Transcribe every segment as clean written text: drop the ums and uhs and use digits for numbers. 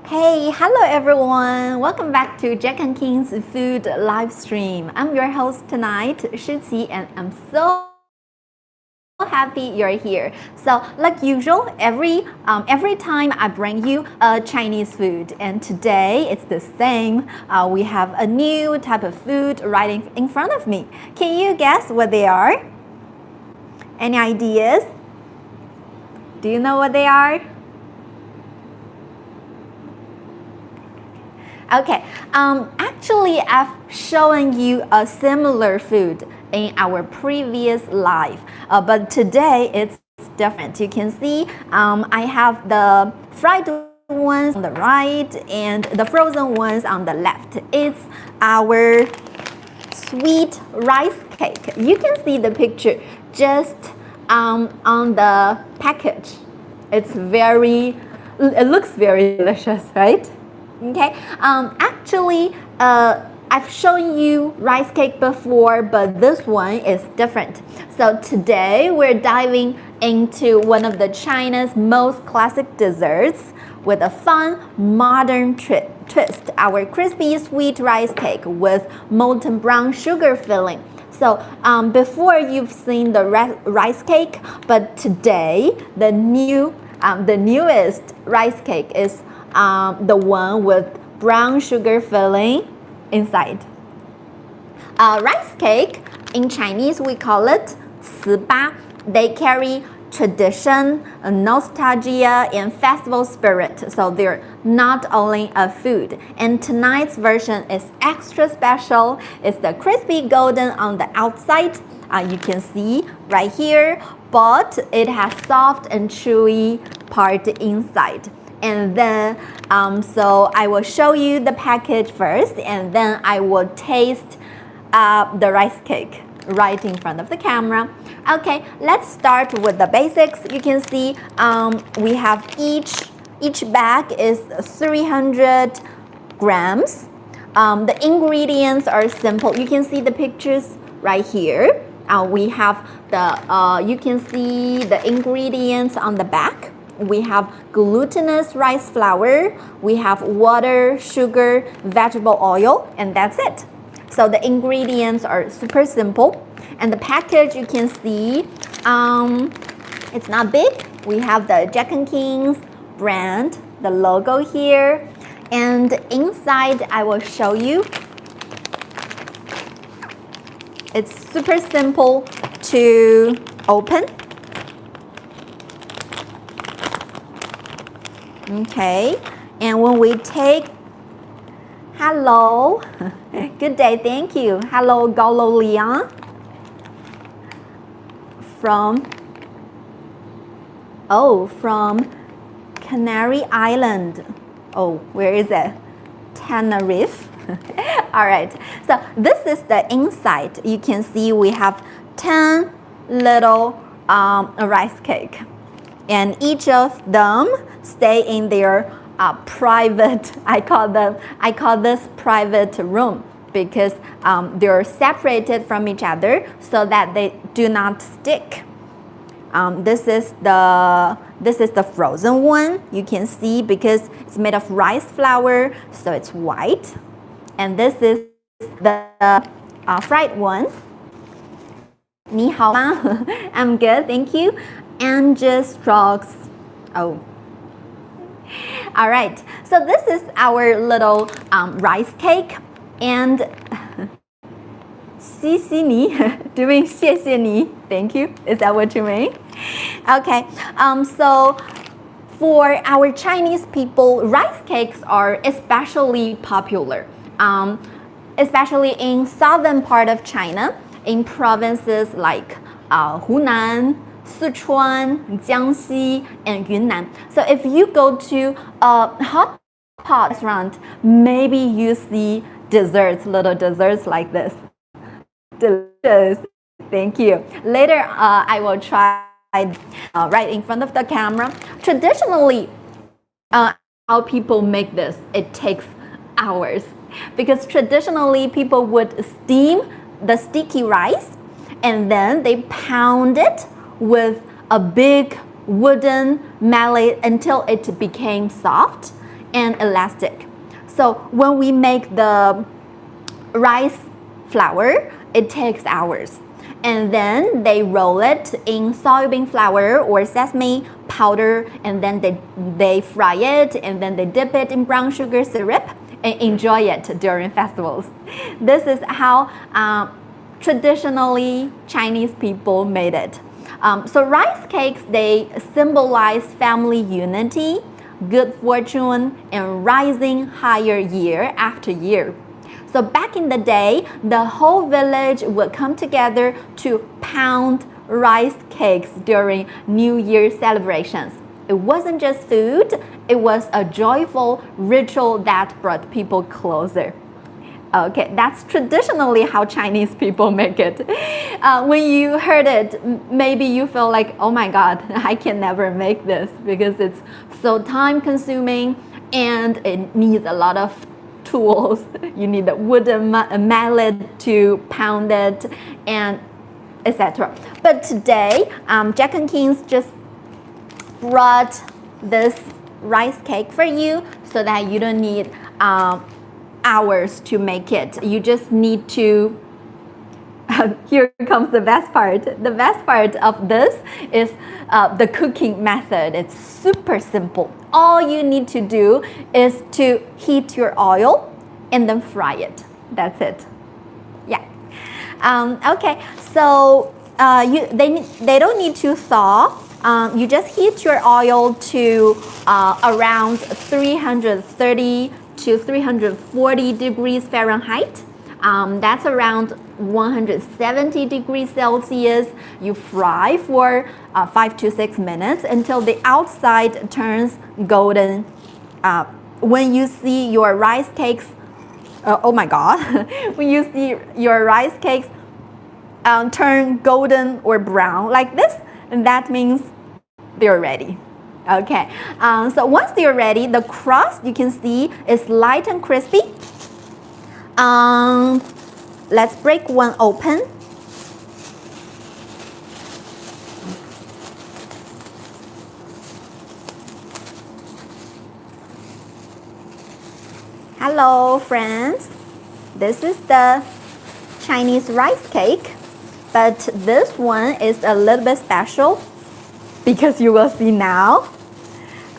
Hey, hello everyone! Welcome back to Jack and King's food live stream. I'm your host tonight, Shiqi, and I'm so happy you're here. So, like usual, every time I bring you a Chinese food, and today it's the same. We have a new type of food right in front of me. Can you guess what they are? Any ideas? Do you know what they are? Okay, actually I've shown you a similar food in our previous live, but today it's different. You can see I have the fried ones on the right and the frozen ones on the left. It's our sweet rice cake. You can see the picture just on the package. It looks very delicious, right? Okay, actually, I've shown you rice cake before, but this one is different. So today we're diving into one of the China's most classic desserts with a fun, modern twist, our crispy sweet rice cake with molten brown sugar filling. So before you've seen the rice cake, but today the newest rice cake is the one with brown sugar filling inside. Rice cake, in Chinese we call it 糍粑. They carry tradition, nostalgia, and festival spirit. So they're not only a food. And tonight's version is extra special. It's the crispy golden on the outside. You can see right here, but it has soft and chewy part inside. And then, so I will show you the package first, and then I will taste the rice cake right in front of the camera. Okay, let's start with the basics. You can see we have each bag is 300 grams. The ingredients are simple. You can see the pictures right here. We have the you can see the ingredients on the back. We have glutinous rice flour, we have water, sugar, vegetable oil, and that's it. So the ingredients are super simple. And the package, you can see, it's not big. We have the Jacknkings brand, the logo here. And inside, I will show you. It's super simple to open. Okay, and when we take, hello, good day, thank you. Hello, Galo Liang from Canary Island. Oh, where is it? Tenerife. All right, so this is the inside. You can see we have 10 little rice cake, and each of them stay in their private, I call this private room, because they're separated from each other so that they do not stick. This is the frozen one. You can see because it's made of rice flour, so it's white. And this is the fried one. 你好吗? I'm good, thank you. And just rocks. Oh. All right, so this is our little rice cake, and 谢谢你 doing 谢谢你 thank you, is that what you mean? Okay, so for our Chinese people, rice cakes are especially popular, especially in southern part of China, in provinces like Hunan, Sichuan, Jiangxi, and Yunnan. So if you go to a hot pot restaurant, maybe you see desserts, little desserts like this. Delicious. Thank you. Later, I will try right in front of the camera. Traditionally, how people make this, it takes hours, because traditionally people would steam the sticky rice and then they pound it with a big wooden mallet until it became soft, and elastic. So when we make the rice flour, it takes hours. And then they roll it in soybean flour or sesame powder, and then they fry it, and then they dip it in brown sugar syrup and enjoy it during festivals. This is how traditionally Chinese people made it. So rice cakes, they symbolize family unity, good fortune, and rising higher year after year. So back in the day, the whole village would come together to pound rice cakes during New Year celebrations. It wasn't just food, it was a joyful ritual that brought people closer. Okay, that's traditionally how Chinese people make it. When you heard it, maybe you feel like, oh my God, I can never make this because it's so time consuming and it needs a lot of tools. You need a wooden mallet to pound it, and etc. But today, Jack and King's just brought this rice cake for you so that you don't need hours to make it. You just need to here comes the best part. The best part of this is the cooking method. It's super simple. All you need to do is to heat your oil and then fry it. That's it. Yeah. Okay. So they don't need to thaw. You just heat your oil to around 330 to 340 degrees Fahrenheit. That's around 170 degrees Celsius. You fry for 5 to 6 minutes until the outside turns golden. When you see your rice cakes, oh my God, when you see your rice cakes turn golden or brown like this, that means they're ready. Okay, so once they're ready, the crust you can see is light and crispy. Let's break one open. Hello friends, this is the Chinese rice cake, but this one is a little bit special because you will see now.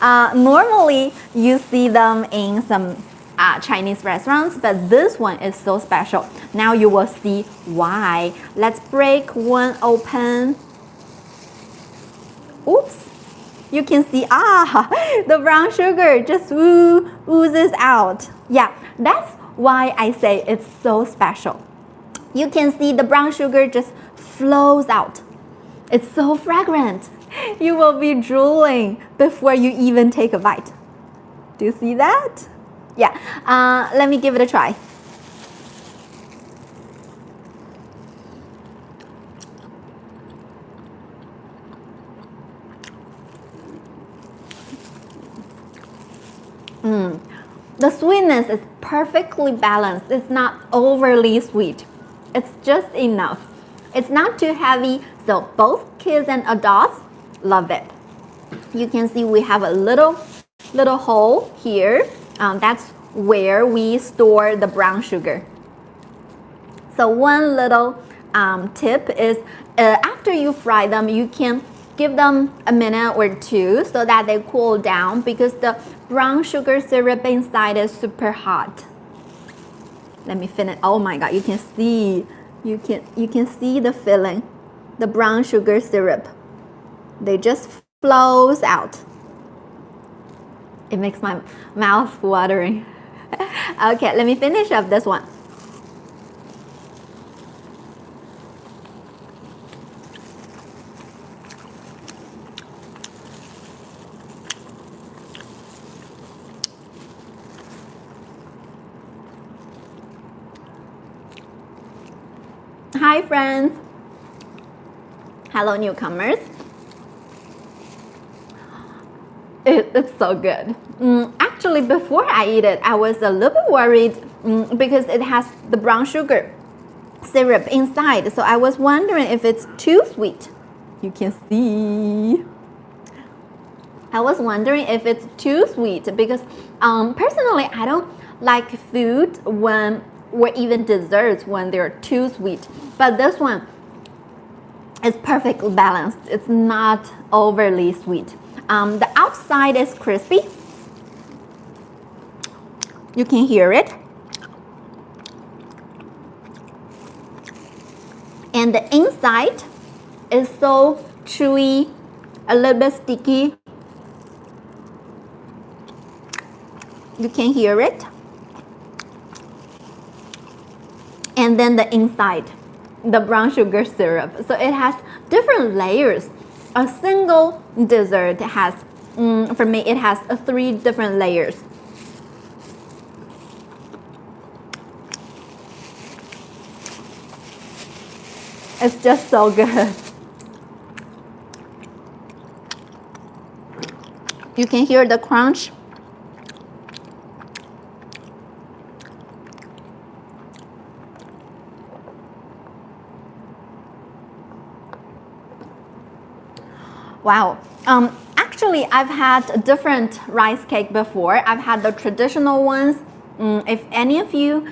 Normally you see them in some Chinese restaurants, but this one is so special. Now you will see why. Let's break one open. Oops. You can see, the brown sugar just oozes out. Yeah, that's why I say it's so special. You can see the brown sugar just flows out. It's so fragrant. You will be drooling before you even take a bite. Do you see that? Yeah, let me give it a try. The sweetness is perfectly balanced. It's not overly sweet. It's just enough. It's not too heavy, so both kids and adults love it. You can see we have a little hole here. That's where we store the brown sugar. So one little tip is after you fry them, you can give them a minute or two so that they cool down because the brown sugar syrup inside is super hot. Let me finish. Oh my God, you can see the filling, the brown sugar syrup. They just flows out. It makes my mouth watering. Okay, let me finish up this one. Hi friends. Hello newcomers. It's so good. Actually, before I eat it, I was a little bit worried because it has the brown sugar syrup inside. So I was wondering if it's too sweet. You can see. I was wondering if it's too sweet because personally I don't like food when or even desserts when they're too sweet. But this one is perfectly balanced. It's not overly sweet. The outside is crispy. You can hear it. And the inside is so chewy, a little bit sticky. You can hear it. And then the inside, the brown sugar syrup. So it has different layers. A single dessert has, for me, it has 3 different layers. It's just so good. You can hear the crunch. Wow. Actually, I've had different rice cake before. I've had the traditional ones. If any of you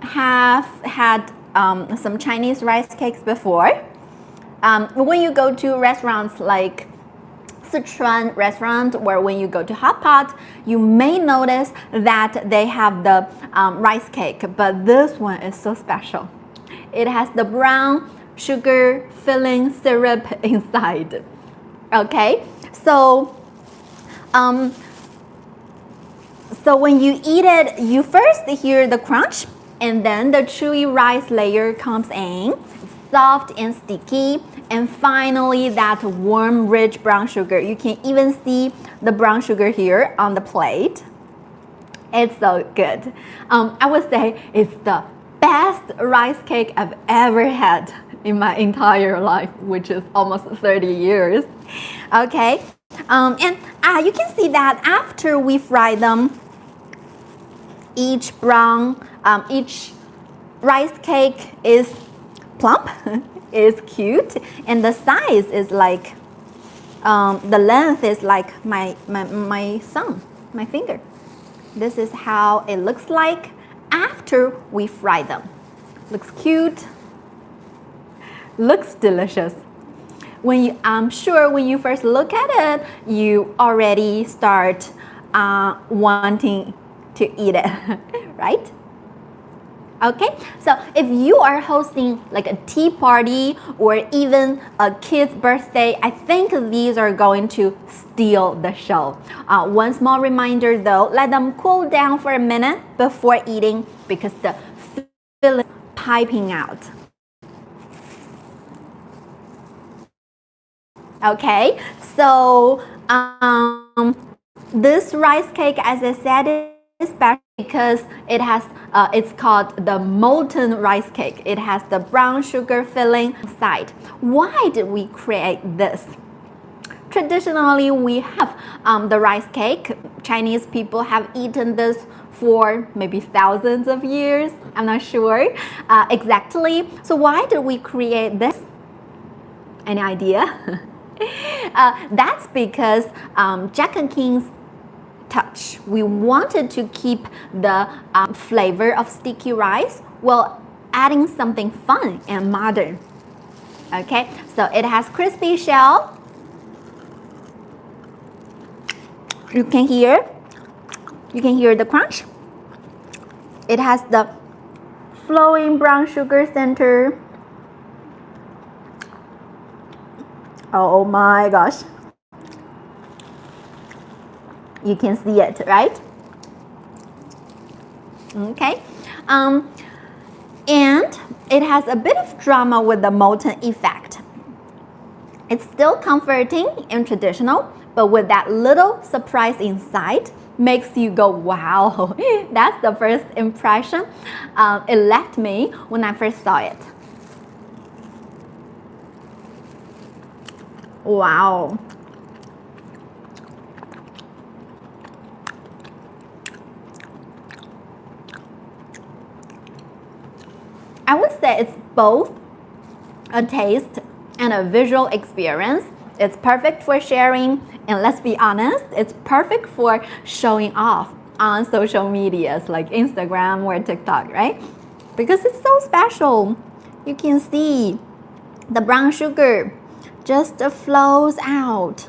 have had some Chinese rice cakes before, when you go to restaurants like Sichuan restaurant or when you go to Hot Pot, you may notice that they have the rice cake, but this one is so special. It has the brown sugar filling syrup inside. Okay, so when you eat it, you first hear the crunch, and then the chewy rice layer comes in, soft and sticky, and finally that warm, rich brown sugar. You can even see the brown sugar here on the plate. It's so good. I would say it's the best rice cake I've ever had in my entire life, which is almost 30 years. Okay, and you can see that after we fry them, each rice cake is plump, is cute, and the size is like, the length is like my thumb, my finger. This is how it looks like after we fry them. Looks cute, looks delicious. I'm sure when you first look at it, you already start wanting to eat it, right? Okay, so if you are hosting like a tea party or even a kid's birthday, I think these are going to steal the show. One small reminder though, let them cool down for a minute before eating because the filling is piping out. Okay, so this rice cake, as I said, is special because it has it's called the molten rice cake. It has the brown sugar filling inside. Why did we create this? Traditionally, we have the rice cake. Chinese people have eaten this for maybe thousands of years. I'm not sure exactly. So why did we create this? Any idea? That's because Jack&King's touch. We wanted to keep the flavor of sticky rice while adding something fun and modern. Okay, so it has crispy shell. You can hear the crunch. It has the flowing brown sugar center. Oh my gosh. You can see it, right? Okay. And it has a bit of drama with the molten effect. It's still comforting and traditional, but with that little surprise inside, makes you go, wow. That's the first impression it left me when I first saw it. Wow. I would say it's both a taste and a visual experience. It's perfect for sharing, and let's be honest, it's perfect for showing off on social medias like Instagram or TikTok, right? Because it's so special. You can see the brown sugar just flows out.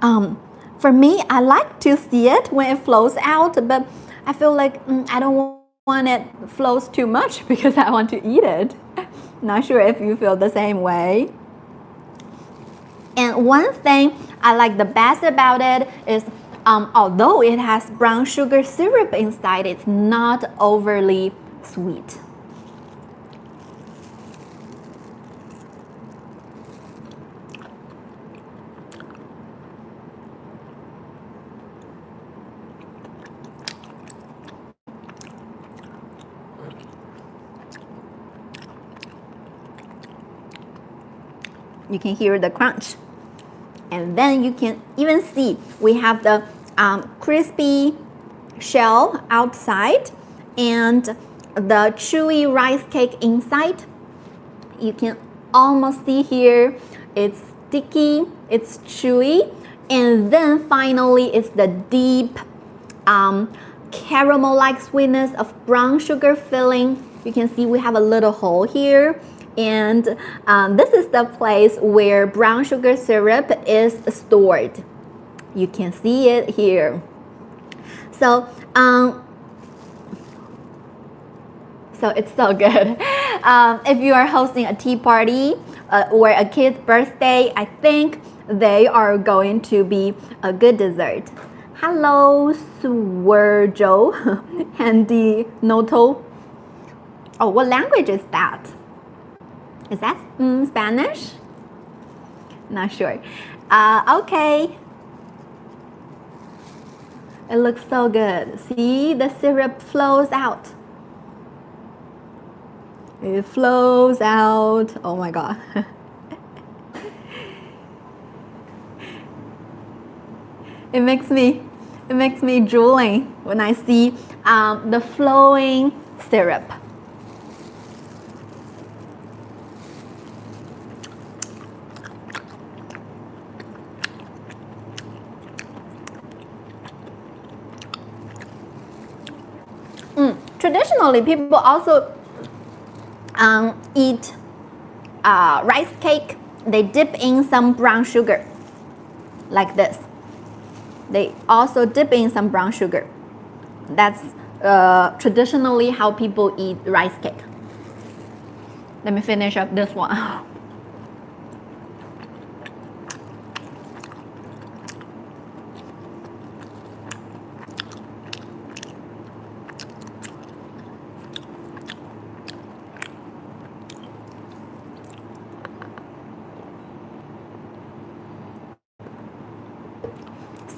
For me, I like to see it when it flows out, but I feel like I don't want it flows too much because I want to eat it. Not sure if you feel the same way. And one thing I like the best about it is although it has brown sugar syrup inside, it's not overly sweet. You can hear the crunch. And then you can even see we have the crispy shell outside and the chewy rice cake inside. You can almost see here it's sticky, it's chewy, and then finally it's the deep caramel-like sweetness of brown sugar filling. You can see we have a little hole here, and this is the place where brown sugar syrup is stored. You can see it here. So it's so good. If you are hosting a tea party or a kid's birthday, I think they are going to be a good dessert. Hello, Swerjo, Handy Noto. Oh, what language is that? Is that Spanish? Not sure. Okay. It looks so good. See, the syrup flows out. It flows out. Oh my God. It makes me drooling when I see the flowing syrup. Traditionally, people also eat rice cake. They dip in some brown sugar, like this. They also dip in some brown sugar. That's traditionally how people eat rice cake. Let me finish up this one.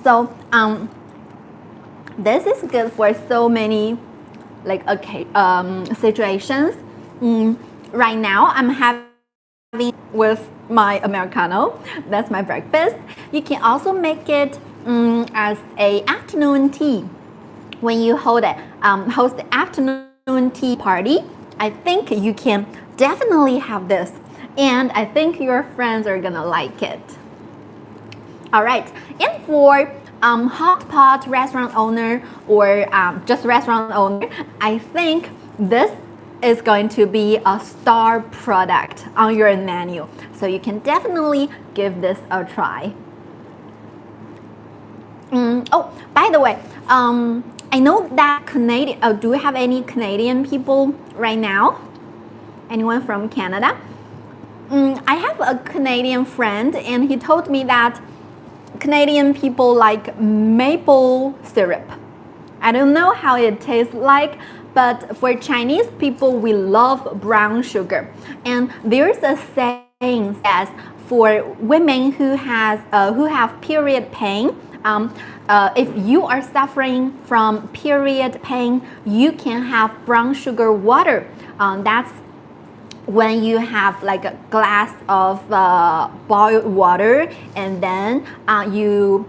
So this is good for so many situations. Right now I'm having with my Americano. That's my breakfast. You can also make it as a afternoon tea. When you host the afternoon tea party, I think you can definitely have this, and I think your friends are gonna like it. All right, and for hot pot restaurant owner or just restaurant owner, I think this is going to be a star product on your menu. So you can definitely give this a try. Oh, by the way, I know that Canadian, do we have any Canadian people right now? Anyone from Canada? I have a Canadian friend, and he told me that Canadian people like maple syrup. I don't know how it tastes like, but for Chinese people, we love brown sugar. And there's a saying that for women who have period pain, if you are suffering from period pain, you can have brown sugar water. That's when you have like a glass of boiled water, and then you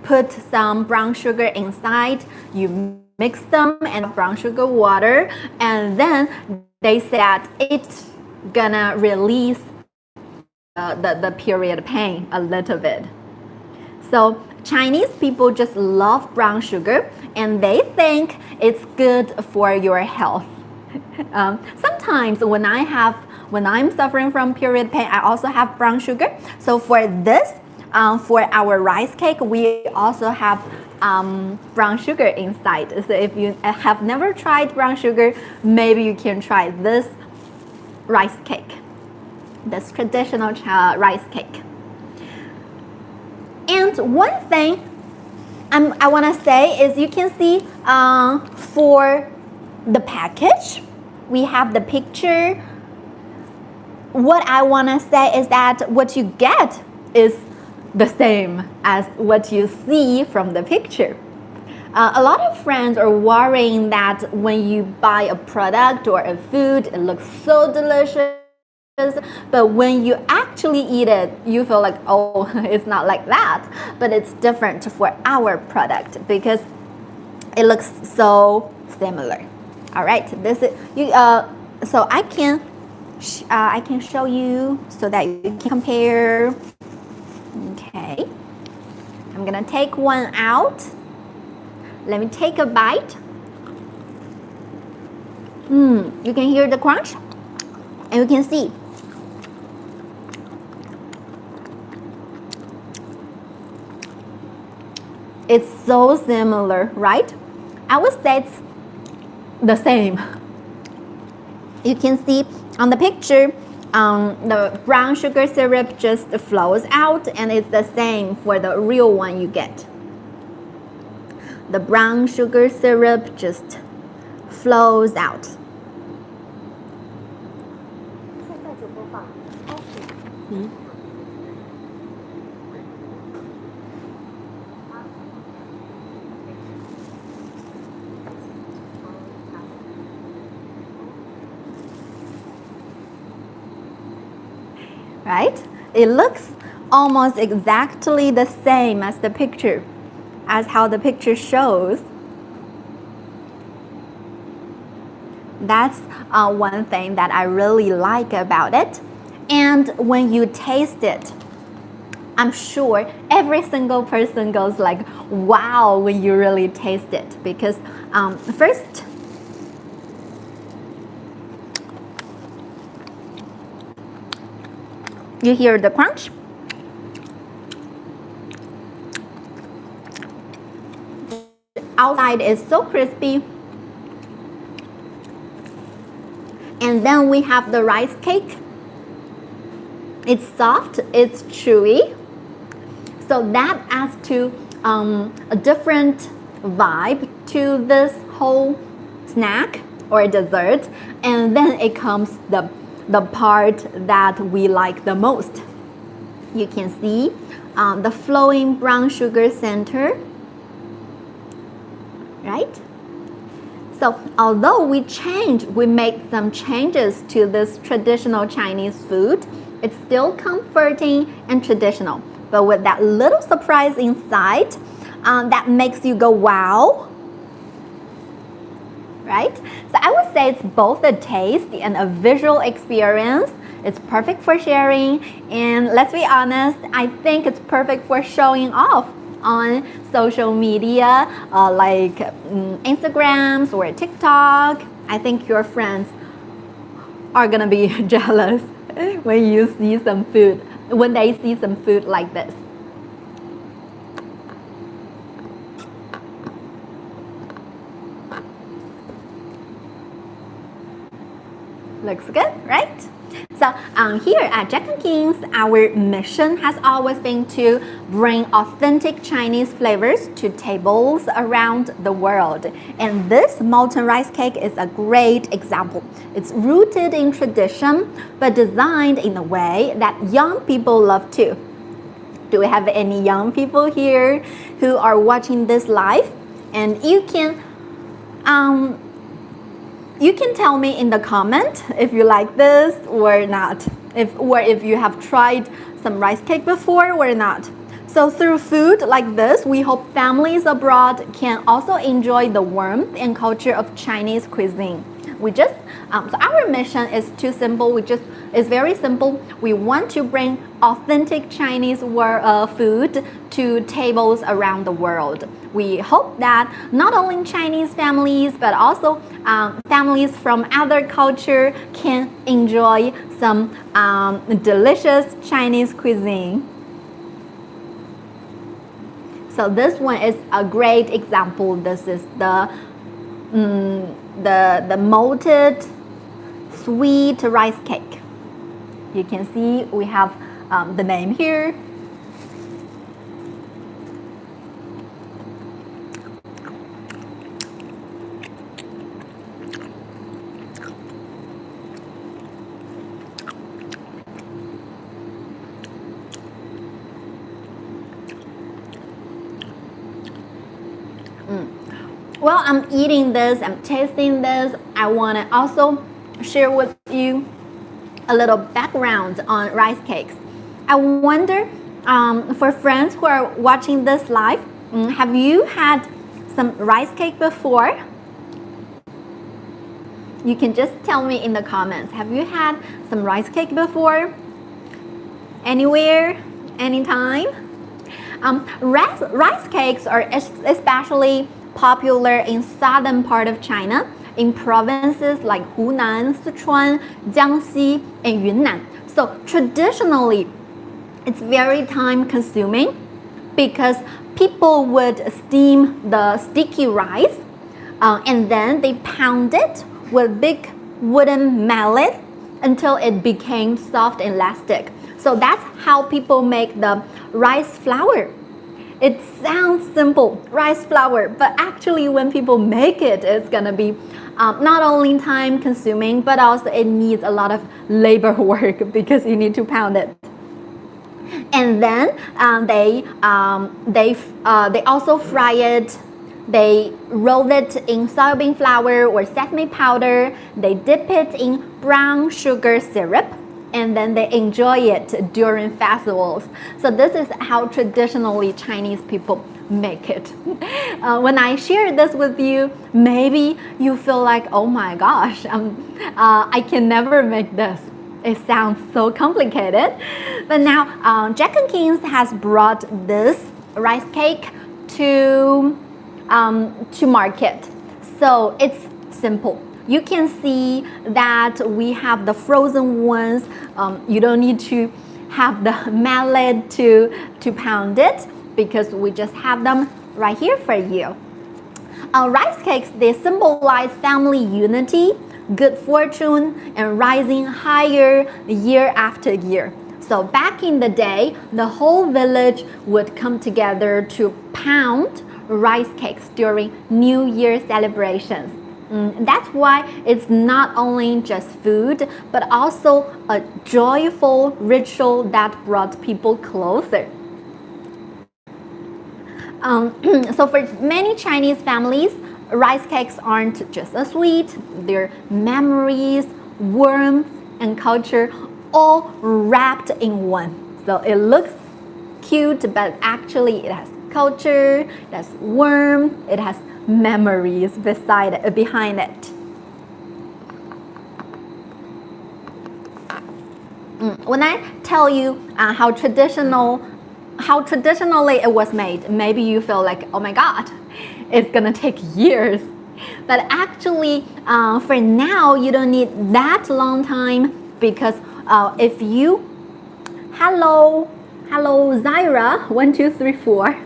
put some brown sugar inside, you mix them and brown sugar water, and then they say that it's gonna release the period pain a little bit. So Chinese people just love brown sugar and they think it's good for your health. Sometimes when I'm suffering from period pain, I also have brown sugar. So for this, for our rice cake, we also have brown sugar inside. So if you have never tried brown sugar, maybe you can try this rice cake, this traditional rice cake. And one thing I want to say is you can see for the package, we have the picture. What I want to say is that what you get is the same as what you see from the picture. A lot of friends are worrying that when you buy a product or a food, it looks so delicious, but when you actually eat it, you feel like, oh, it's not like that. But it's different for our product because it looks so similar. All right, this is so I can show you so that you can compare. Okay, I'm gonna take one out. Let me take a bite. You can hear the crunch, and you can see it's so similar, right? I would say it's the same. You can see on the picture, the brown sugar syrup just flows out, and it's the same for the real one you get. The brown sugar syrup just flows out. Right? It looks almost exactly the same as the picture, as how the picture shows. That's one thing that I really like about it. And when you taste it, I'm sure every single person goes like, wow, when you really taste it. Because first, you hear the crunch. Outside is so crispy. And then we have the rice cake. It's soft, it's chewy. So that adds to a different vibe to this whole snack or dessert. And then it comes the part that we like the most. You can see the flowing brown sugar center, right? So although we make some changes to this traditional Chinese food, it's still comforting and traditional, but with that little surprise inside that makes you go wow. Right? So I would say it's both a taste and a visual experience. It's perfect for sharing, and let's be honest, I think it's perfect for showing off on social media like Instagrams or TikTok. I think your friends are gonna be jealous when you see some food, when they see some food like this. Looks good, right? So here at Jack&King's, our mission has always been to bring authentic Chinese flavors to tables around the world. And this molten rice cake is a great example. It's rooted in tradition, but designed in a way that young people love too. Do we have any young people here who are watching this live? And you can tell me in the comment if you like this or not, if you have tried some rice cake before or not. So through food like this, we hope families abroad can also enjoy the warmth and culture of Chinese cuisine. So our mission is too simple. It's very simple. We want to bring authentic Chinese food to tables around the world. We hope that not only Chinese families but also families from other culture can enjoy some delicious Chinese cuisine. So this one is a great example. This is the malted sweet rice cake. You can see we have the name here. While I'm eating this, I'm tasting this, I want to also share with you a little background on rice cakes. I wonder, for friends who are watching this live, have you had some rice cake before? You can just tell me in the comments. Have you had some rice cake before? Anywhere? Anytime? Rice cakes are especially popular in southern part of China, in provinces like Hunan, Sichuan, Jiangxi, and Yunnan. So traditionally, it's very time consuming because people would steam the sticky rice and then they pound it with big wooden mallet until it became soft and elastic. So that's how people make the rice flour. It sounds simple, rice flour, but actually when people make it, it's gonna be not only time consuming, but also it needs a lot of labor work because you need to pound it. And then they also fry it. They roll it in soybean flour or sesame powder. They dip it in brown sugar syrup, and then they enjoy it during festivals. So this is how traditionally Chinese people make it. When I share this with you, maybe you feel like, oh my gosh, I can never make this. It sounds so complicated. But now Jack&King's has brought this rice cake to market. So it's simple. You can see that we have the frozen ones. You don't need to have the mallet to pound it because we just have them right here for you. Rice cakes, they symbolize family unity, good fortune, and rising higher year after year. So back in the day, the whole village would come together to pound rice cakes during New Year celebrations. That's why it's not only just food, but also a joyful ritual that brought people closer. So for many Chinese families, rice cakes aren't just a sweet, they're memories, warmth, and culture all wrapped in one. So it looks cute, but actually it has culture, it has warmth, it has memories behind it. When I tell you how traditionally it was made, maybe you feel like, oh my god, it's gonna take years. But actually, for now, you don't need that long time because if you, hello Zaira, 1, 2, 3, 4.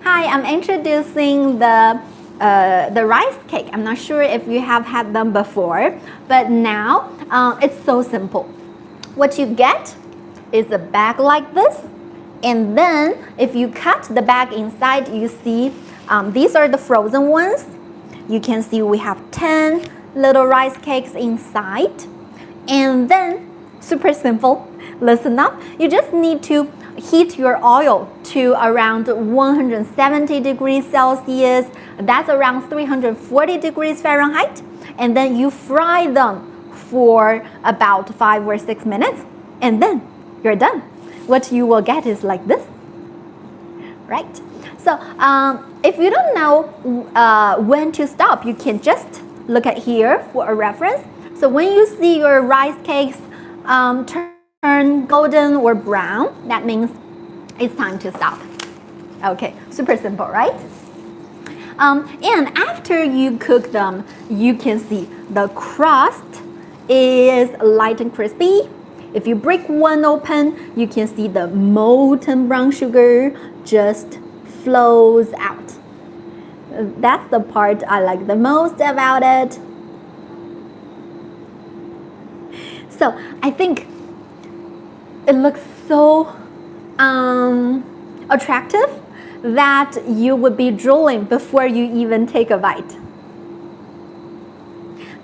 Hi, I'm introducing the rice cake. I'm not sure if you have had them before, but now it's so simple. What you get is a bag like this, and then if you cut the bag inside, you see these are the frozen ones. You can see we have 10 little rice cakes inside, and then super simple. Listen up. You just need to heat your oil to around 170 degrees Celsius. That's around 340 degrees Fahrenheit. And then you fry them for about 5 or 6 minutes. And then you're done. What you will get is like this, right? So if you don't know when to stop, you can just look at here for a reference. So when you see your rice cakes turn turn golden or brown, that means it's time to stop. Okay, super simple, right? And after you cook them, you can see the crust is light and crispy. If you break one open, you can see the molten brown sugar just flows out. That's the part I like the most about it. So I think it looks so attractive that you would be drooling before you even take a bite.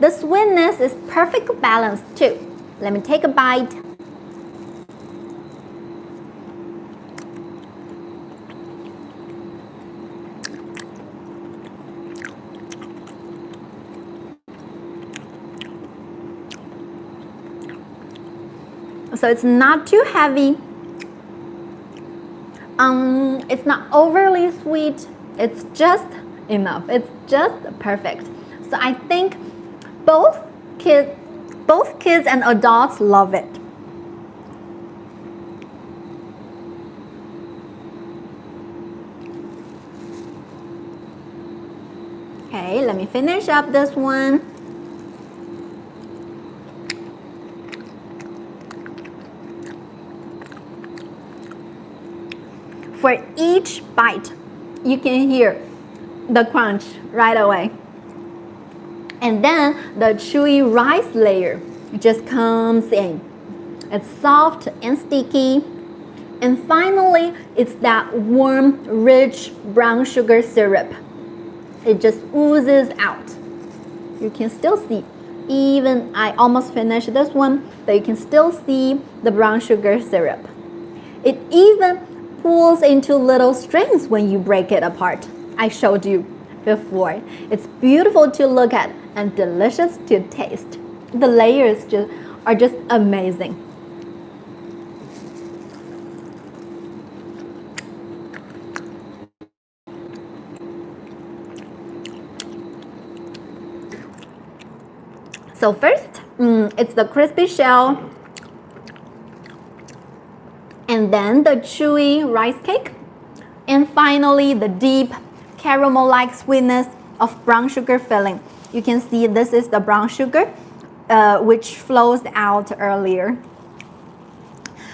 The sweetness is perfectly balanced too. Let me take a bite. So it's not too heavy. It's not overly sweet. It's just enough. It's just perfect. So I think both kids and adults love it. Okay, let me finish up this one. For each bite, you can hear the crunch right away. And then the chewy rice layer just comes in. It's soft and sticky. And finally, it's that warm, rich brown sugar syrup. It just oozes out. You can still see, even I almost finished this one, but you can still see the brown sugar syrup. It even pulls into little strings when you break it apart. I showed you before. It's beautiful to look at and delicious to taste. The layers are just amazing. So first, it's the crispy shell, and then the chewy rice cake, and finally the deep caramel-like sweetness of brown sugar filling. You can see this is the brown sugar which flows out earlier.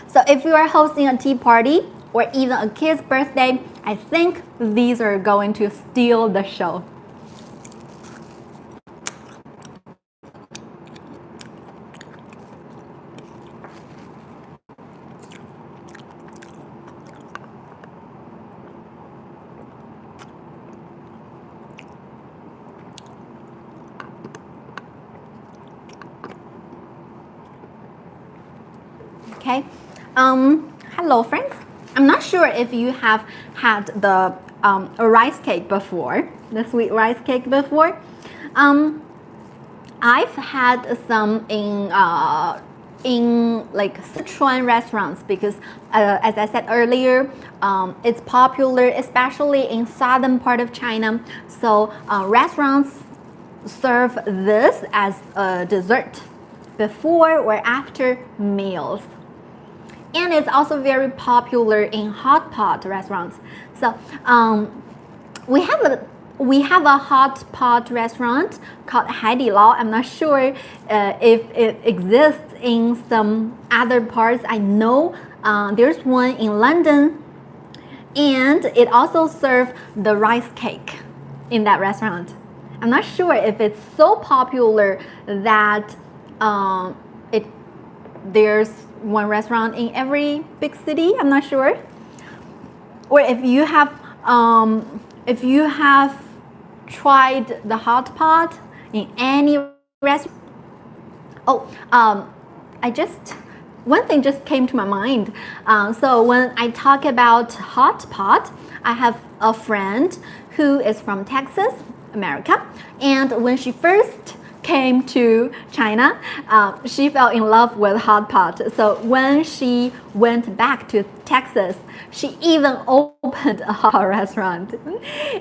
So if you are hosting a tea party or even a kid's birthday, I think these are going to steal the show. Okay, hello friends. I'm not sure if you have had the rice cake before, the sweet rice cake before. I've had some in like Sichuan restaurants because as I said earlier, it's popular especially in southern part of China. So restaurants serve this as a dessert before or after meals. And it's also very popular in hot pot restaurants. So we have a hot pot restaurant called Haidilao. I'm not sure if it exists in some other parts. I know there's one in London, and it also serves the rice cake in that restaurant. I'm not sure if it's so popular that there's one restaurant in every big city. I'm not sure. Or if you have tried the hot pot in any restaurant. One thing just came to my mind. So when I talk about hot pot, I have a friend who is from Texas, America, and when she first came to China, she fell in love with hot pot. So when she went back to Texas, she even opened a hot pot restaurant,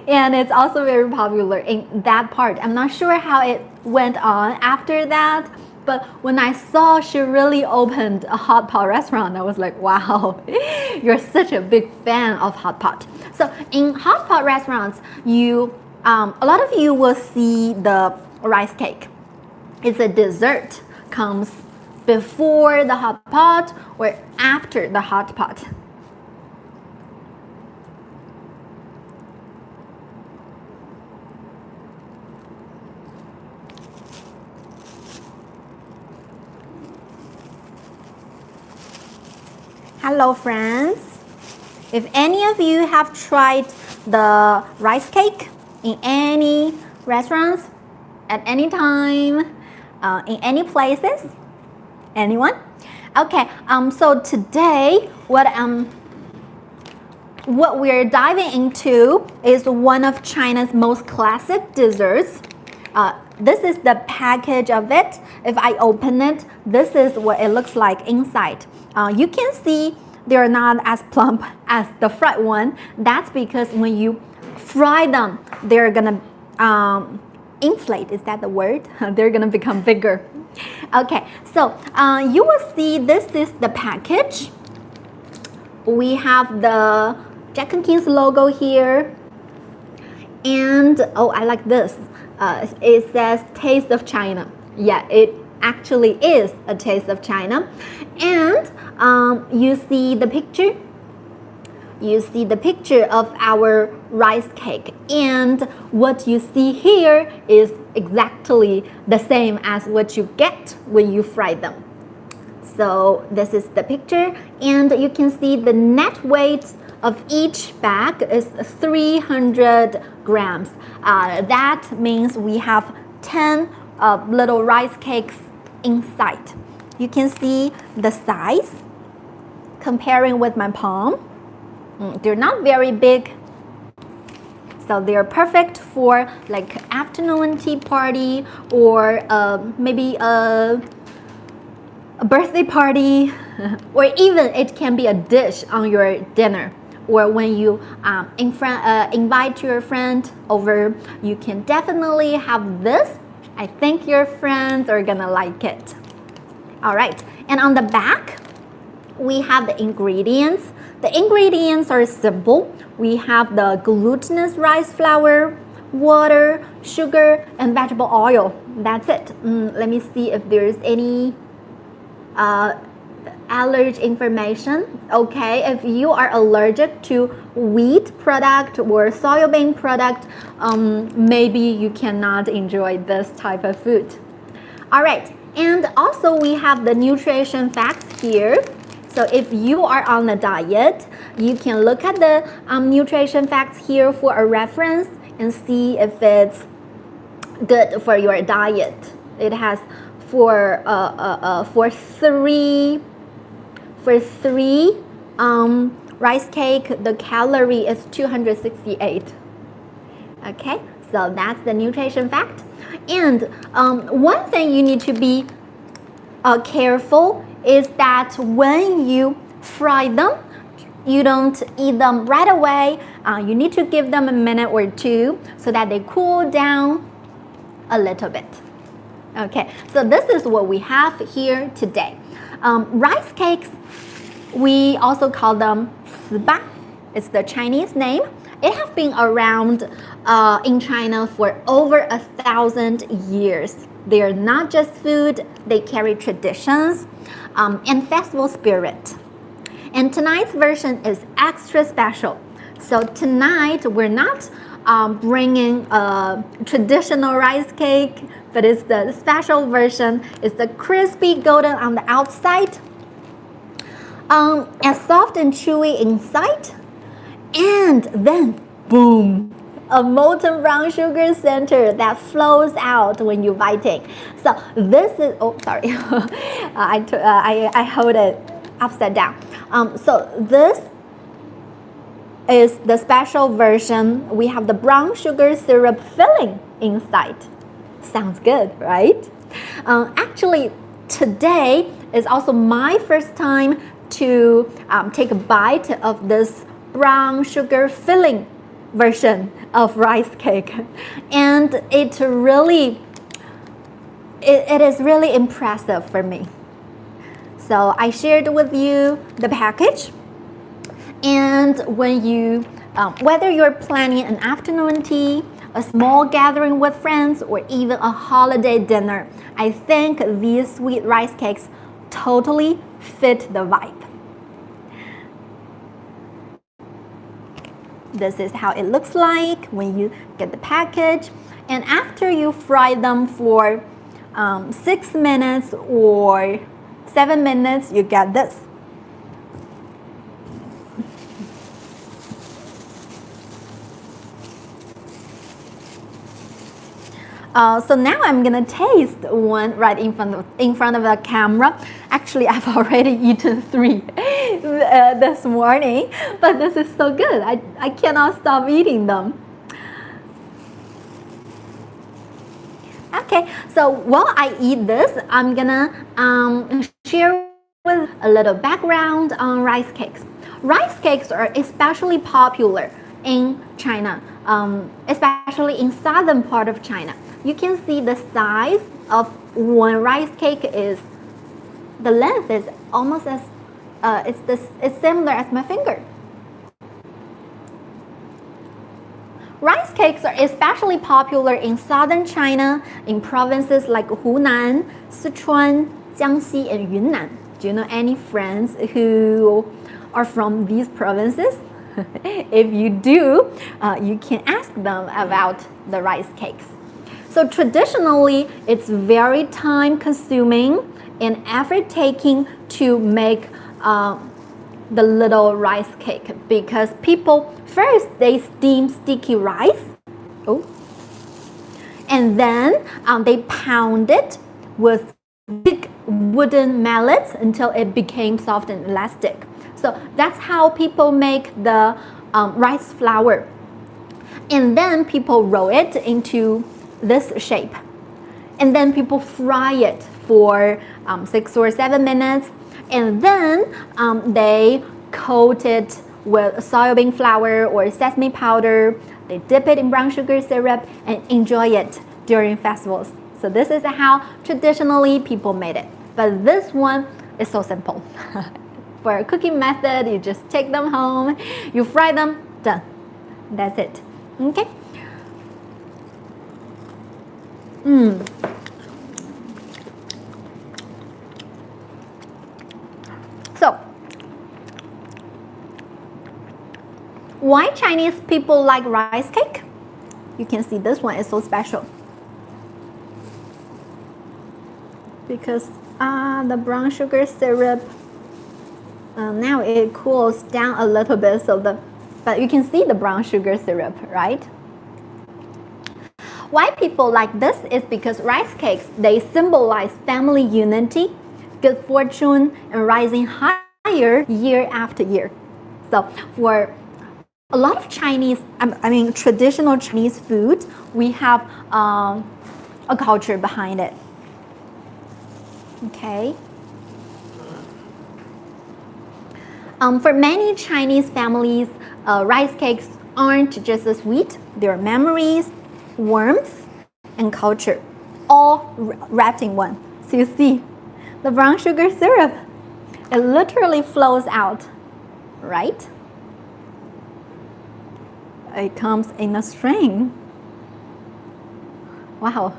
and it's also very popular in that part. I'm not sure how it went on after that, But when I saw she really opened a hot pot restaurant, I was like, wow, you're such a big fan of hot pot. So in hot pot restaurants, a lot of you will see the rice cake. It's a dessert, comes before the hot pot or after the hot pot. Hello friends, if any of you have tried the rice cake in any restaurants at any time, in any places, anyone? Okay, so today what we're diving into is one of China's most classic desserts. This is the package of it. If I open it, this is what it looks like inside. You can see they're not as plump as the fried one. That's because when you fry them, they're gonna inflate. Is that the word? They're gonna become bigger. Okay, so you will see this is the package. We have the Jack&King's logo here. And oh, I like this. It says Taste of China. Yeah, it actually is a taste of China. And you see the picture. You see the picture of our rice cake, and what you see here is exactly the same as what you get when you fry them. So this is the picture, and you can see the net weight of each bag is 300 grams. That means we have 10 little rice cakes inside. You can see the size comparing with my palm. They're not very big, so they're perfect for like afternoon tea party or maybe a birthday party, or even it can be a dish on your dinner, or when you invite your friend over, you can definitely have this. I think your friends are gonna like it. All right, and on the back we have the ingredients. The ingredients are simple. We have the glutinous rice flour, water, sugar, and vegetable oil. That's it. Let me see if there's any allergy information. Okay, if you are allergic to wheat product or soybean product, maybe you cannot enjoy this type of food. All right, and also we have the nutrition facts here. So if you are on a diet, you can look at the nutrition facts here for a reference and see if it's good for your diet. It has for three rice cake, the calorie is 268. Okay, so that's the nutrition fact. And one thing you need to be careful is that when you fry them, you don't eat them right away. You need to give them a minute or two so that they cool down a little bit. Okay, so this is what we have here today. Rice cakes, we also call them 糍粑. It's the Chinese name. It has been around in China for over 1,000 years. They are not just food, they carry traditions and festival spirit. And tonight's version is extra special. So tonight we're not bringing a traditional rice cake, but it's the special version. It's the crispy golden on the outside, and soft and chewy inside, and then boom, a molten brown sugar center that flows out when you bite it. So this is, oh sorry, I hold it upside down. So this is the special version. We have the brown sugar syrup filling inside. Sounds good, right? Actually, today is also my first time to take a bite of this brown sugar filling version of rice cake, and it it is really impressive for me. So I shared with you the package. And when you, whether you're planning an afternoon tea, a small gathering with friends, or even a holiday dinner, I think these sweet rice cakes totally fit the vibe. This is how it looks like when you get the package. And after you fry them for 6 minutes or 7 minutes, you get this. So now I'm gonna taste one right in front of the camera. Actually, I've already eaten 3 this morning, but this is so good. I cannot stop eating them. Okay, so while I eat this, I'm gonna share with a little background on rice cakes. Rice cakes are especially popular in China, especially in southern part of China. You can see the size of one rice cake is, the length is almost as, it's similar as my finger. Rice cakes are especially popular in southern China, in provinces like Hunan, Sichuan, Jiangxi, and Yunnan. Do you know any friends who are from these provinces? If you do, you can ask them about the rice cakes. So traditionally, it's very time-consuming and effort-taking to make the little rice cake, because people first they steam sticky rice, and then they pound it with big wooden mallets until it became soft and elastic. So that's how people make the rice flour, and then people roll it into this shape, and then people fry it for 6 or 7 minutes, and then they coat it with soybean flour or sesame powder. They dip it in brown sugar syrup and enjoy it during festivals. So this is how traditionally people made it. But this one is so simple. For a cooking method, you just take them home, you fry them, done. That's it. Okay. So, why Chinese people like rice cake? You can see this one is so special. Because the brown sugar syrup, now it cools down a little bit, so but you can see the brown sugar syrup, right? Why people like this is because rice cakes, they symbolize family unity, good fortune, and rising higher year after year. So for a lot of Chinese, traditional Chinese food, we have a culture behind it. Okay. For many Chinese families, rice cakes aren't just a sweet, they're memories, warmth, and culture, all wrapped in one. So you see, the brown sugar syrup, it literally flows out, right? It comes in a string. Wow.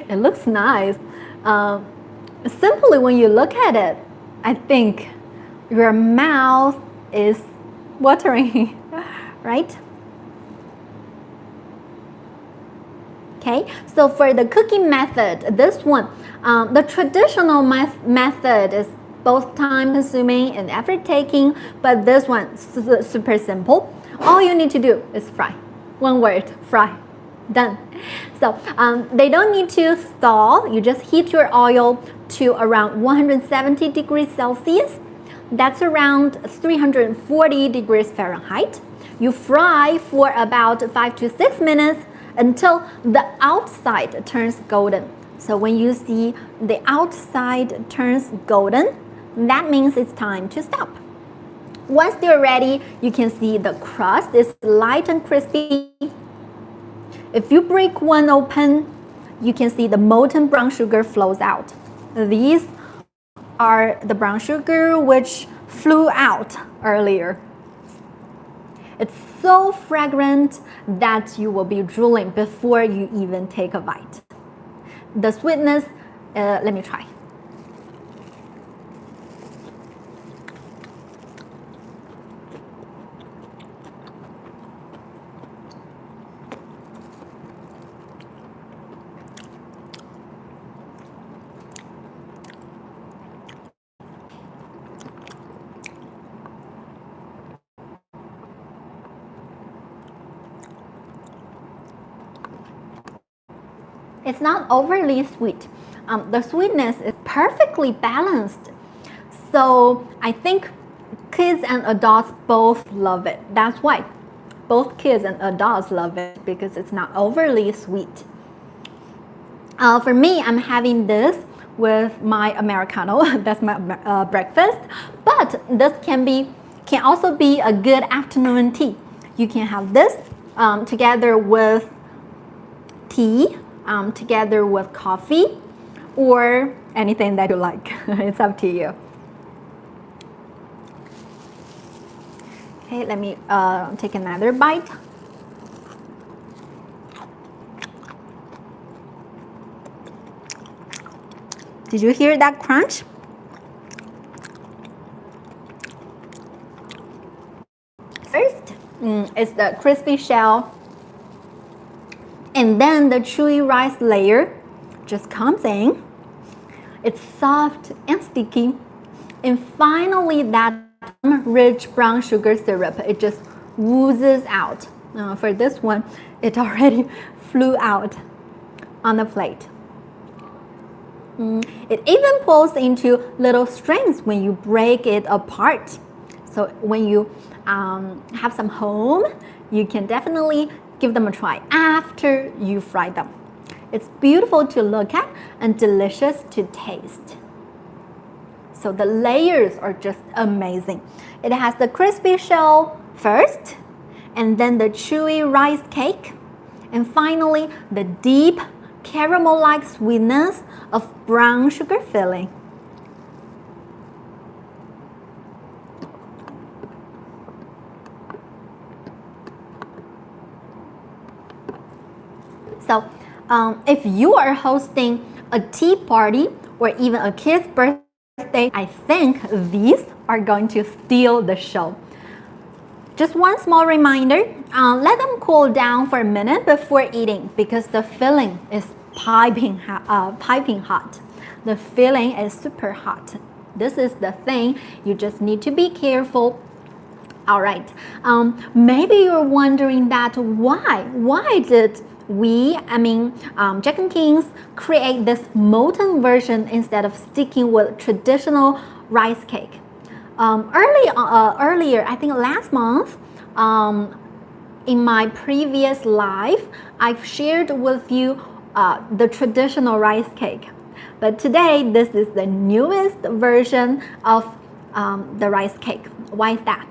It looks nice. Simply when you look at it, I think your mouth is watering, right? Okay, so for the cooking method, this one, the traditional method is both time-consuming and effort-taking, but this one is super simple. All you need to do is fry. One word, fry. Done. So they don't need to thaw. You just heat your oil to around 170 degrees Celsius. That's around 340 degrees Fahrenheit. You fry for about 5 to 6 minutes until the outside turns golden. So when you see the outside turns golden, that means it's time to stop. Once they're ready, you can see the crust is light and crispy. If you break one open, you can see the molten brown sugar flows out. These are the brown sugar which flew out earlier. It's so fragrant that you will be drooling before you even take a bite. The sweetness, let me try. It's not overly sweet. The sweetness is perfectly balanced. So I think kids and adults both love it. That's why both kids and adults love it, because it's not overly sweet. For me, I'm having this with my Americano. That's my breakfast. But this can also be a good afternoon tea. You can have this together with tea, together with coffee, or anything that you like. It's up to you. Okay, let me take another bite. Did you hear that crunch? First is the crispy shell, and then the chewy rice layer just comes in. It's soft and sticky, and finally that rich brown sugar syrup, it just oozes out. For this one, it already flew out on the plate. It even pulls into little strings when you break it apart. So when you have some home, you can definitely give them a try after you fry them. It's beautiful to look at and delicious to taste. So the layers are just amazing. It has the crispy shell first, and then the chewy rice cake, and finally the deep caramel-like sweetness of brown sugar filling. So if you are hosting a tea party or even a kid's birthday, I think these are going to steal the show. Just one small reminder, let them cool down for a minute before eating, because the filling is piping hot. The filling is super hot. This is the thing, you just need to be careful. All right, maybe you're wondering that why did Jack&King's create this molten version instead of sticking with traditional rice cake? Earlier, I think last month, in my previous live, I've shared with you the traditional rice cake. But today, this is the newest version of the rice cake. Why is that?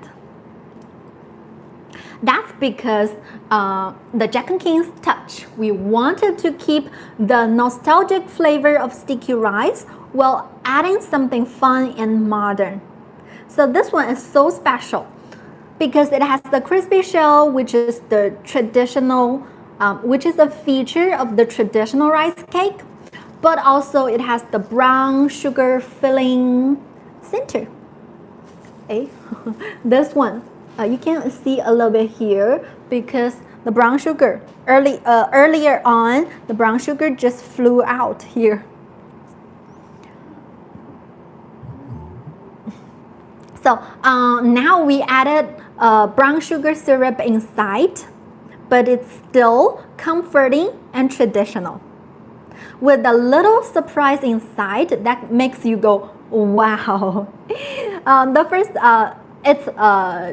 That's because the Jack&King's touch. We wanted to keep the nostalgic flavor of sticky rice while adding something fun and modern. So this one is so special because it has the crispy shell, which is the traditional, which is a feature of the traditional rice cake, but also it has the brown sugar filling center. Okay. This one, you can see a little bit here because the brown sugar, earlier on, the brown sugar just flew out here. So now we added brown sugar syrup inside, but it's still comforting and traditional, with a little surprise inside that makes you go, wow.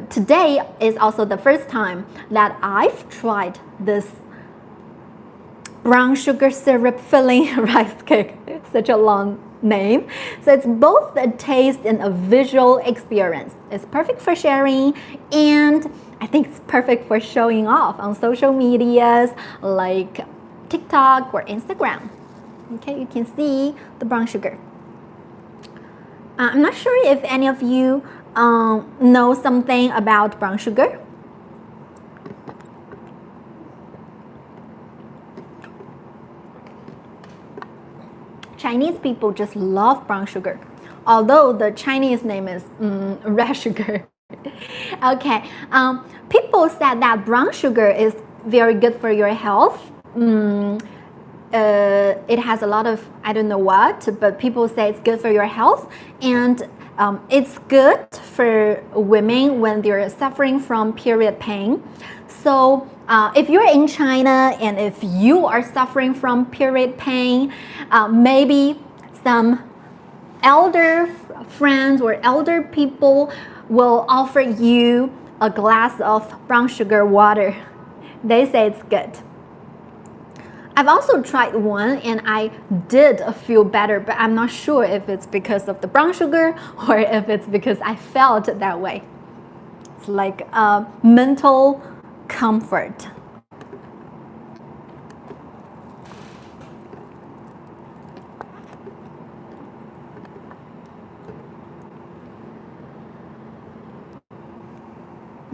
Today is also the first time that I've tried this brown sugar syrup filling rice cake. Such a long name. So it's both a taste and a visual experience. It's perfect for sharing, and I think it's perfect for showing off on social medias, like TikTok or Instagram. Okay, you can see the brown sugar. I'm not sure if any of you know something about brown sugar. Chinese people just love brown sugar, although the Chinese name is red sugar. Okay, people said that brown sugar is very good for your health. It has a lot of, I don't know what, but people say it's good for your health, and it's good for women when they're suffering from period pain. So if you're in China and if you are suffering from period pain, maybe some elder friends or elder people will offer you a glass of brown sugar water. They say it's good. I've also tried one and I did feel better, but I'm not sure if it's because of the brown sugar or if it's because I felt that way. It's like a mental comfort.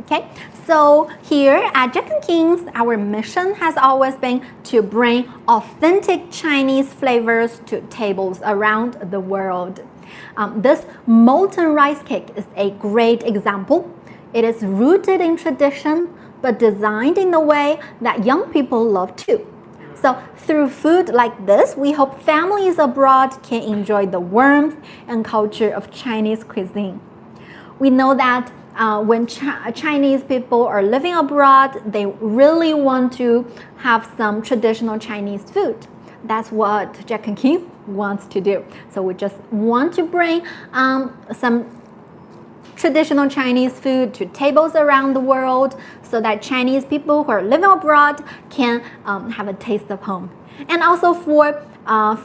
Okay, so here at Jack&King's, our mission has always been to bring authentic Chinese flavors to tables around the world. This molten rice cake is a great example. It is rooted in tradition, but designed in a way that young people love too. So through food like this, we hope families abroad can enjoy the warmth and culture of Chinese cuisine. We know that when Chinese people are living abroad, they really want to have some traditional Chinese food. That's what Jack&King's wants to do. So we just want to bring some traditional Chinese food to tables around the world so that Chinese people who are living abroad can have a taste of home. And also for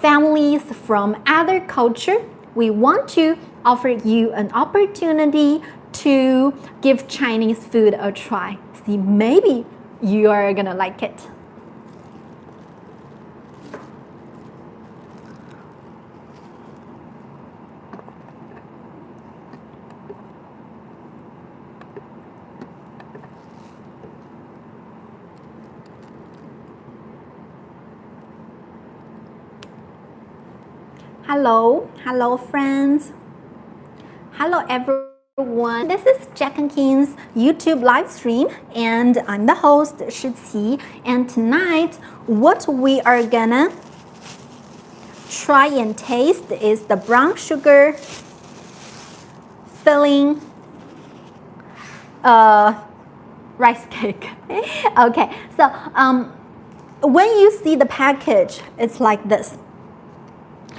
families from other culture, we want to offer you an opportunity to give Chinese food a try. See, maybe you are gonna like it. Hello friends. Hello everyone. This is Jack&King's YouTube live stream and I'm the host Shi Qi, and tonight what we are gonna try and taste is the brown sugar filling rice cake. Okay, so when you see the package, it's like this.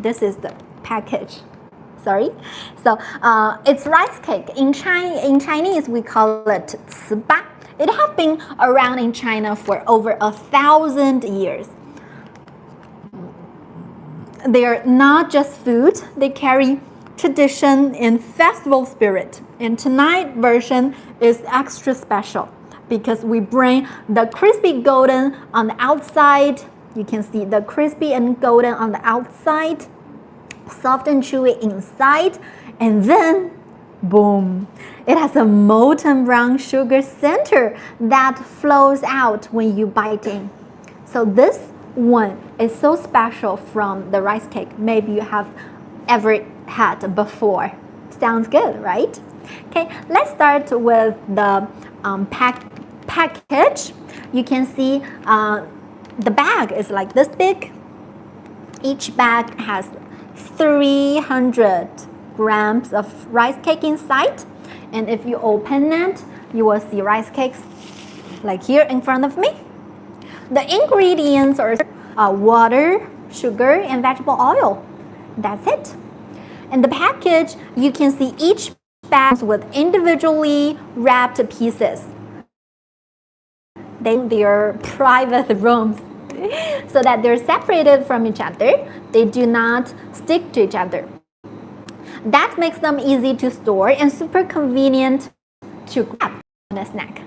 This is the package. Sorry. So it's rice cake. In Chinese, we call it 糍粑. It has been around in China for over 1,000 years. They're not just food. They carry tradition and festival spirit. And tonight's version is extra special because we bring the crispy golden on the outside. You can see the crispy and golden on the outside, soft and chewy inside, and then boom, it has a molten brown sugar center that flows out when you bite in. So this one is so special from the rice cake maybe you have ever had before. Sounds good, right? Okay, let's start with the package. You can see the bag is like this big. Each bag has 300 grams of rice cake inside, and if you open it, you will see rice cakes like here in front of me. The ingredients are water, sugar, and vegetable oil. That's it. In the package, you can see each bag with individually wrapped pieces. Their private rooms so that they're separated from each other. They do not stick to each other. That makes them easy to store and super convenient to grab on a snack.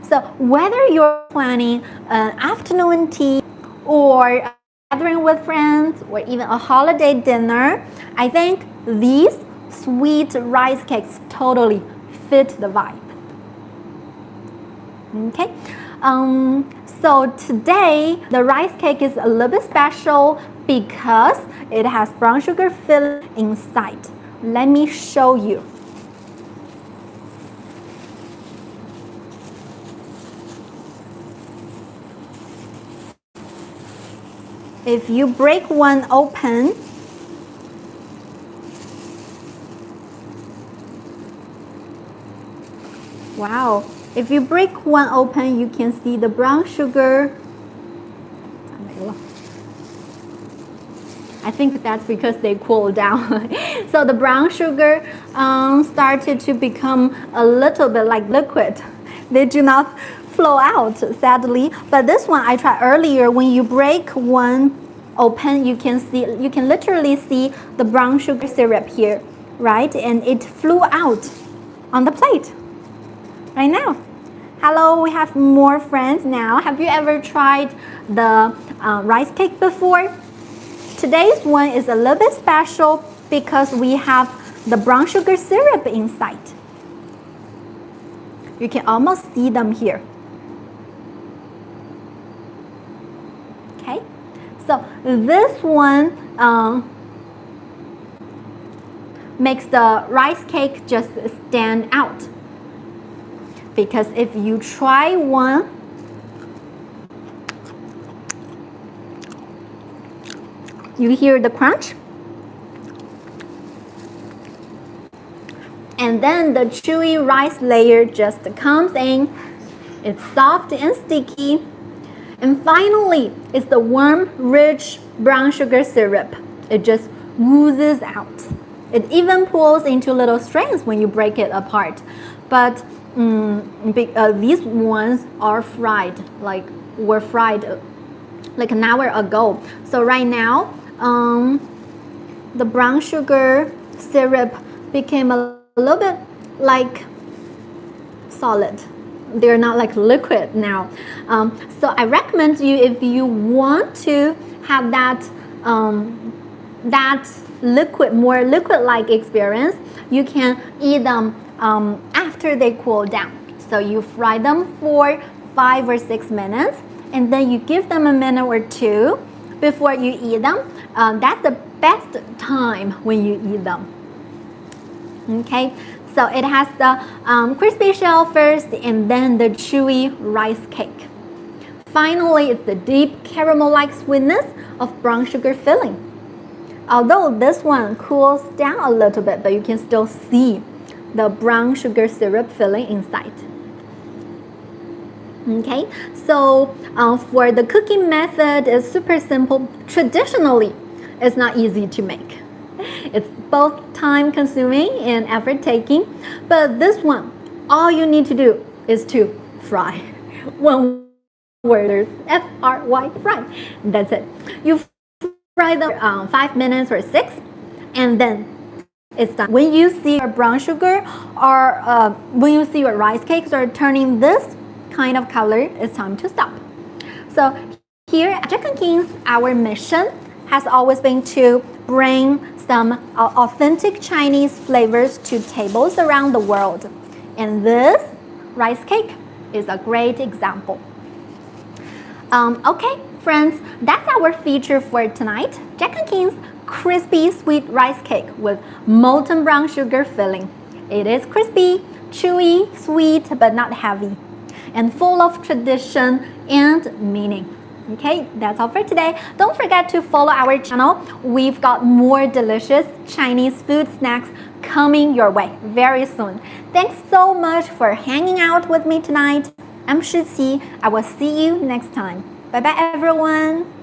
So whether you're planning an afternoon tea or gathering with friends, or even a holiday dinner, I think these sweet rice cakes totally fit the vibe. Okay, so today the rice cake is a little bit special because it has brown sugar filling inside. Let me show you. If you break one open, wow, if you break one open, you can see the brown sugar. I think that's because they cooled down. So the brown sugar started to become a little bit like liquid. They do not flow out, sadly. But this one I tried earlier. When you break one open, you can literally see the brown sugar syrup here, right? And it flew out on the plate right now. Hello, we have more friends now. Have you ever tried the rice cake before? Today's one is a little bit special because we have the brown sugar syrup inside. You can almost see them here. Okay, so this one makes the rice cake just stand out. Because if you try one, you hear the crunch, and then the chewy rice layer just comes in. It's soft and sticky. And finally, it's the warm, rich brown sugar syrup. It just oozes out. It even pulls into little strings when you break it apart. But these ones are were fried like an hour ago. So right now, the brown sugar syrup became a little bit like solid. They're not like liquid now. So I recommend you, if you want to have that more liquid-like experience, you can eat them after they cool down. So you fry them for 5 or 6 minutes, and then you give them a minute or two before you eat them. That's the best time when you eat them. Okay, so it has the crispy shell first, and then the chewy rice cake. Finally, it's the deep caramel-like sweetness of brown sugar filling. Although this one cools down a little bit, but you can still see the brown sugar syrup filling inside. Okay, so for the cooking method, it's super simple. Traditionally, it's not easy to make. It's both time consuming and effort taking, but this one, all you need to do is to fry. One word, F-R-Y, fry. That's it. You fry them 5 minutes or 6, and then it's done. When you see your brown sugar or when you see your rice cakes are turning this kind of color, it's time to stop. So here at Jacknkings, our mission has always been to bring some authentic Chinese flavors to tables around the world. And this rice cake is a great example. Okay, friends, that's our feature for tonight. Jacknkings crispy sweet rice cake with molten brown sugar filling. It is crispy, chewy, sweet, but not heavy, and full of tradition and meaning. Okay, that's all for today. Don't forget to follow our channel. We've got more delicious Chinese food snacks coming your way very soon. Thanks so much for hanging out with me tonight. I'm Shiqi. I will see you next time. Bye bye, everyone.